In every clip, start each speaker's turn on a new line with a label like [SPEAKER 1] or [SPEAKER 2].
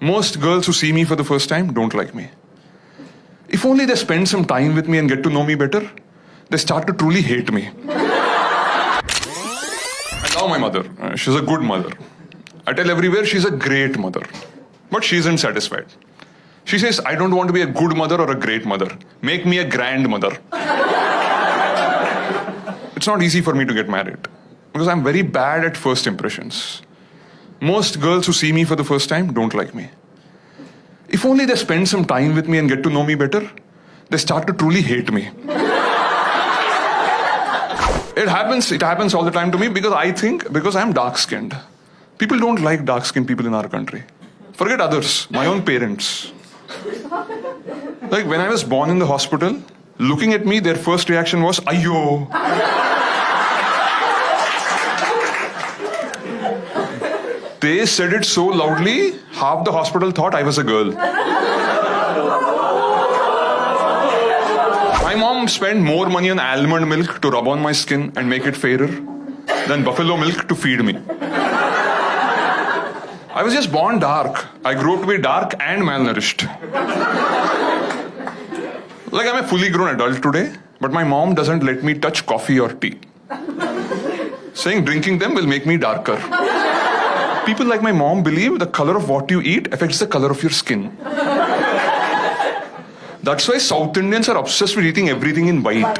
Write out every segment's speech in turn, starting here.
[SPEAKER 1] Most girls who see me for the first time don't like me. If only they spend some time with me and get to know me better, they start to truly hate me. I love my mother. She's a good mother. I tell everywhere she's a great mother. But she isn't satisfied. She says, I don't want to be a good mother or a great mother. Make me a grandmother. It's not easy for me to get married because I'm very bad at first impressions. Most girls who see me for the first time don't like me. If only they spend some time with me and get to know me better, they start to truly hate me. It happens all the time to me because I'm dark-skinned. People don't like dark-skinned people in our country. Forget others, my own parents. Like when I was born in the hospital, looking at me, their first reaction was, Ayyo. They said it so loudly, half the hospital thought I was a girl. My mom spent more money on almond milk to rub on my skin and make it fairer than buffalo milk to feed me. I was just born dark. I grew up to be dark and malnourished. Like I'm a fully grown adult today, but my mom doesn't let me touch coffee or tea. Saying drinking them will make me darker. People like my mom believe the color of what you eat affects the color of your skin. That's why South Indians are obsessed with eating everything in white.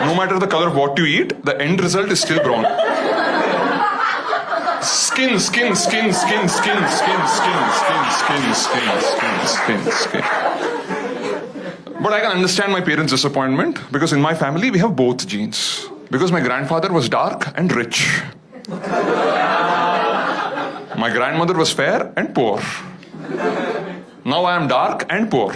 [SPEAKER 1] No matter the color of what you eat, the end result is still brown. Skin. But I can understand my parents' disappointment because in my family we have both genes. Because my grandfather was dark and rich. My grandmother was fair and poor. Now I am dark and poor.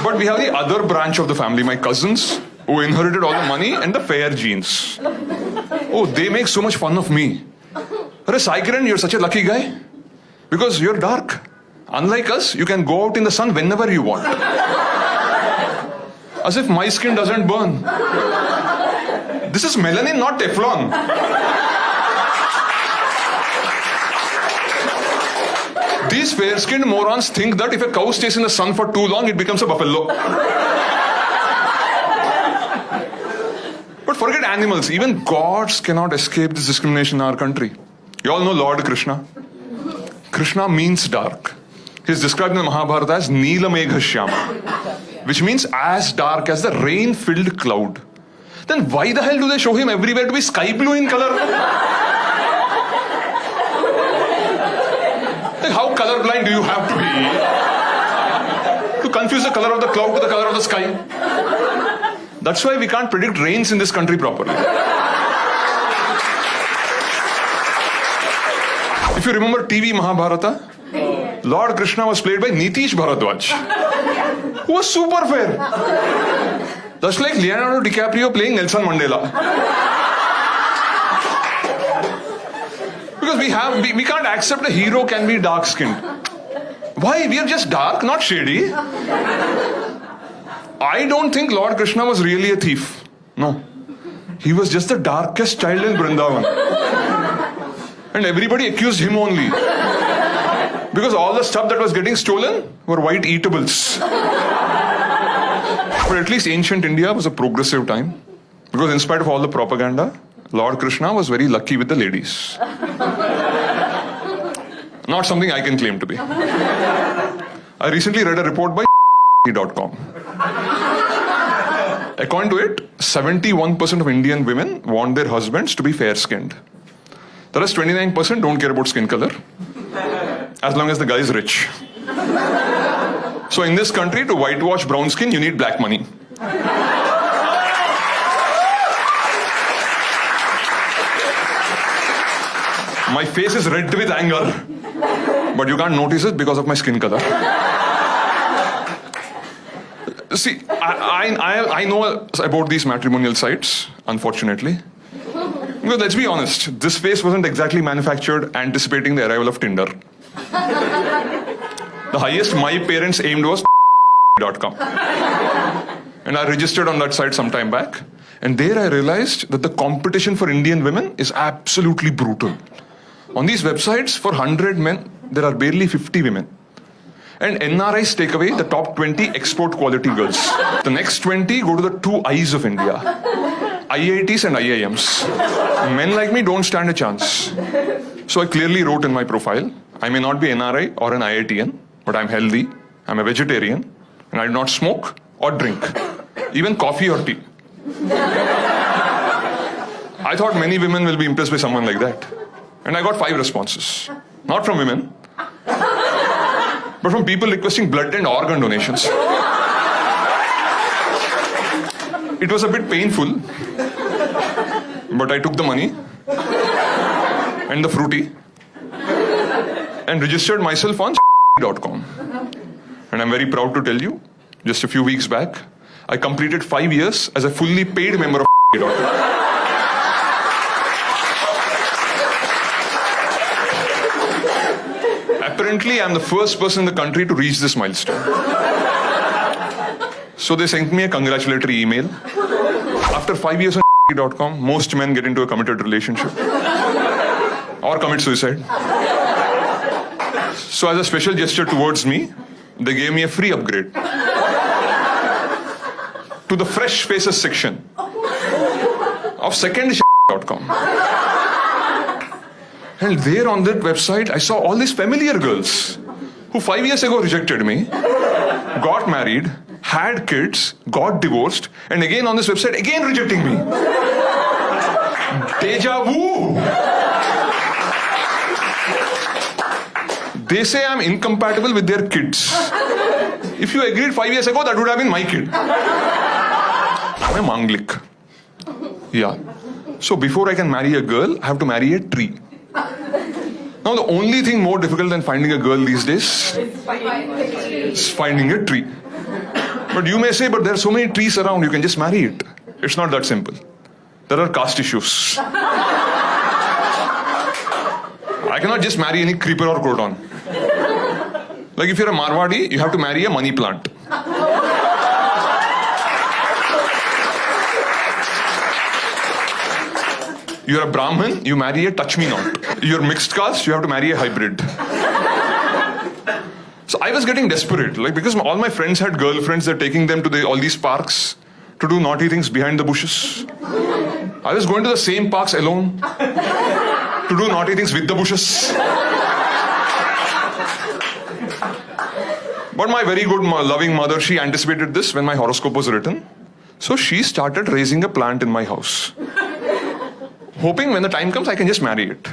[SPEAKER 1] But we have the other branch of the family, my cousins, who inherited all the money and the fair genes. Oh, they make so much fun of me. Arey Sai Kiran, you're such a lucky guy. Because you're dark. Unlike us, you can go out in the sun whenever you want. As if my skin doesn't burn. This is melanin, not Teflon. These fair-skinned morons think that if a cow stays in the sun for too long, it becomes a buffalo. But forget animals, even gods cannot escape this discrimination in our country. You all know Lord Krishna. Krishna means dark. He is described in the Mahabharata as Neela Megha Shyama, which means as dark as the rain-filled cloud. Then why the hell do they show him everywhere to be sky blue in color? Like how colorblind do you have to be to confuse the color of the cloud with the color of the sky? That's why we can't predict rains in this country properly. If you remember TV Mahabharata, Lord Krishna was played by Nitish Bharadwaj, who was super fair. That's like Leonardo DiCaprio playing Nelson Mandela. Because we can't accept a hero can be dark-skinned. Why? We are just dark, not shady. I don't think Lord Krishna was really a thief. No. He was just the darkest child in Vrindavan. And everybody accused him only. Because all the stuff that was getting stolen were white eatables. But at least ancient India was a progressive time. Because in spite of all the propaganda, Lord Krishna was very lucky with the ladies. Not something I can claim to be. I recently read a report by .com. According to it, 71% of Indian women want their husbands to be fair-skinned. The rest 29% don't care about skin color, as long as the guy is rich. So in this country, to whitewash brown skin, you need black money. My face is red with anger, but you can't notice it because of my skin color. See, I know about these matrimonial sites, unfortunately. Because let's be honest, this face wasn't exactly manufactured anticipating the arrival of Tinder. The highest my parents aimed was .com. And I registered on that site some time back. And there I realized that the competition for Indian women is absolutely brutal. On these websites, for 100 men, there are barely 50 women. And NRIs take away the top 20 export quality girls. The next 20 go to the two eyes of India, IITs and IIMs. Men like me don't stand a chance. So I clearly wrote in my profile, I may not be NRI or an IITian, but I'm healthy, I'm a vegetarian, and I do not smoke or drink, even coffee or tea. I thought many women will be impressed by someone like that. And I got 5 responses. Not from women, but from people requesting blood and organ donations. It was a bit painful, but I took the money and the fruity and registered myself on .com. And I'm very proud to tell you, just a few weeks back, I completed 5 years as a fully paid member of .com. Apparently, I'm the first person in the country to reach this milestone. So they sent me a congratulatory email. After 5 years on .com, most men get into a committed relationship or commit suicide. So as a special gesture towards me, they gave me a free upgrade to the fresh faces section of second.com. And there on that website, I saw all these familiar girls who 5 years ago rejected me, got married, had kids, got divorced, and again on this website, again rejecting me. Deja vu! They say I'm incompatible with their kids. If you agreed 5 years ago, that would have been my kid. I'm a Manglik. Yeah. So before I can marry a girl, I have to marry a tree. Now the only thing more difficult than finding a girl these days is finding a tree. But you may say, but there are so many trees around, you can just marry it. It's not that simple. There are caste issues. I cannot just marry any creeper or croton. Like if you're a Marwadi, you have to marry a money plant. You're a Brahmin, you marry a touch-me-not. You're mixed caste, you have to marry a hybrid. So I was getting desperate, like because all my friends had girlfriends, they're taking them to all these parks to do naughty things behind the bushes. I was going to the same parks alone to do naughty things with the bushes. But my very good, loving mother, she anticipated this when my horoscope was written. So she started raising a plant in my house, hoping when the time comes, I can just marry it.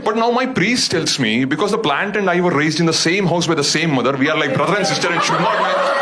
[SPEAKER 1] But now my priest tells me, because the plant and I were raised in the same house by the same mother, we are like brother and sister and should not marry.